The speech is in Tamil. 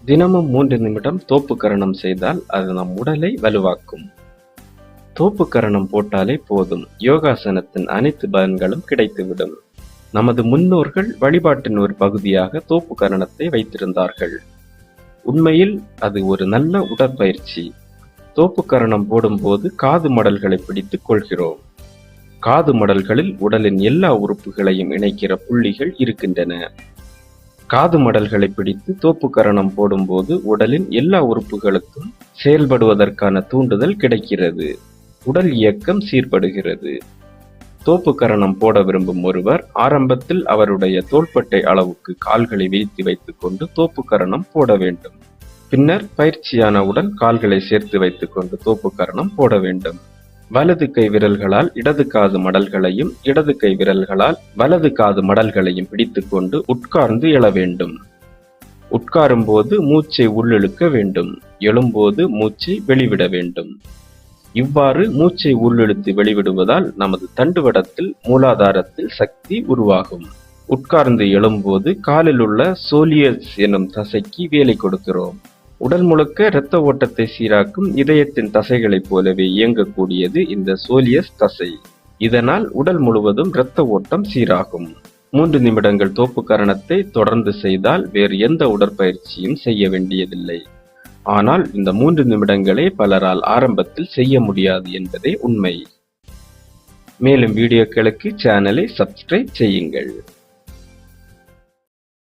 தினமும் 3 நிமிடம் தோப்பு கரணம் செய்தால் அது நம் உடலை வலுவாக்கும். தோப்பு கரணம் போட்டாலே போதும், யோகாசனத்தின் அனைத்து பலன்களும் கிடைத்துவிடும். நமது முன்னோர்கள் வழிபாட்டின் ஒரு பகுதியாக தோப்பு கரணத்தை வைத்திருந்தார்கள். உண்மையில் அது ஒரு நல்ல உடற்பயிற்சி. தோப்பு கரணம் போடும்போது காது மடல்களை பிடித்துக் கொள்கிறோம். காது மடல்களில் உடலின் எல்லா உறுப்புகளையும் இணைக்கிற புள்ளிகள் இருக்கின்றன. காது மடல்களை பிடித்து தோப்பு கரணம் போடும்போது உடலின் எல்லா உறுப்புகளுக்கும் செயல்படுவதற்கான தூண்டுதல் கிடைக்கிறது. உடல் இயக்கம் சீர்படுகிறது. தோப்பு கரணம் போட விரும்பும் ஒருவர் ஆரம்பத்தில் அவருடைய தோள்பட்டை அளவுக்கு கால்களை விரித்து வைத்துக் கொண்டு தோப்பு கரணம் போட வேண்டும். பின்னர் பயிற்சியானவுடன் கால்களை சேர்த்து வைத்துக் கொண்டு தோப்பு கரணம் போட வேண்டும். வலது கை விரல்களால் இடது காது மடல்களையும் இடது கை விரல்களால் வலது காது மடல்களையும் பிடித்துக்கொண்டு உட்கார்ந்து எழ வேண்டும். உட்காரும் போது மூச்சை உள்ளிழுக்க வேண்டும். எழும்போது மூச்சை வெளிவிட வேண்டும். இவ்வாறு மூச்சை உள்ளிழுத்து வெளிவிடுவதால் நமது தண்டுவடத்தில் மூலாதாரத்தில் சக்தி உருவாகும். உட்கார்ந்து எழும்போது காலில் உள்ள சோலியஸ் எனும் தசைக்கு வேலை கொடுக்கிறோம். உடல் முழுக்க இரத்த ஓட்டத்தை சீராக்கும் இதயத்தின் தசைகளைப் போலவே இயங்கக்கூடியது இந்த சோலியஸ் தசை. இதனால் உடல் முழுவதும் இரத்த ஓட்டம் சீராகும். 3 நிமிடங்கள் தோப்பு கரணத்தை தொடர்ந்து செய்தால் வேறு எந்த உடற்பயிற்சியும் செய்ய வேண்டியதில்லை. ஆனால் இந்த 3 நிமிடங்களே பலரால் ஆரம்பத்தில் செய்ய முடியாது என்பதே உண்மை. மேலும் வீடியோக்களுக்கு சேனலை சப்ஸ்கிரைப் செய்யுங்கள்.